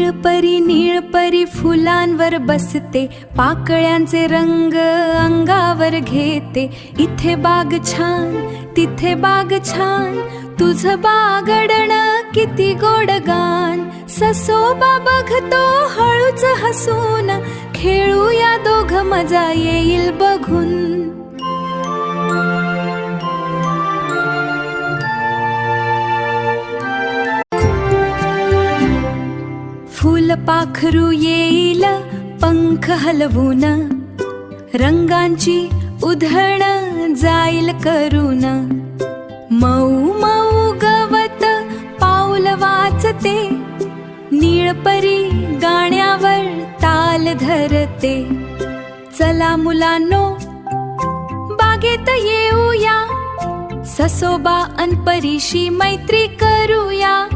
नीळपरी फुलांवर बसते, पाकळ्यांचे रंग अंगावर घेते. इथे बाग छान तिथे बाग छान, तुझं बागडण किती गोड गान. ससोबा बघतो हळूच हसून, खेळूया दोघ मजा येईल बघून. फुलपाखरू येईल पंख हलवून, रंगांची उधळण जाईल करून. मऊ मऊ गवत पाऊल वाचते, नीळपरी गाण्यावर ताल धरते. चला मुलांनो बागेत येऊया, ससोबा अन परीशी मैत्री करूया.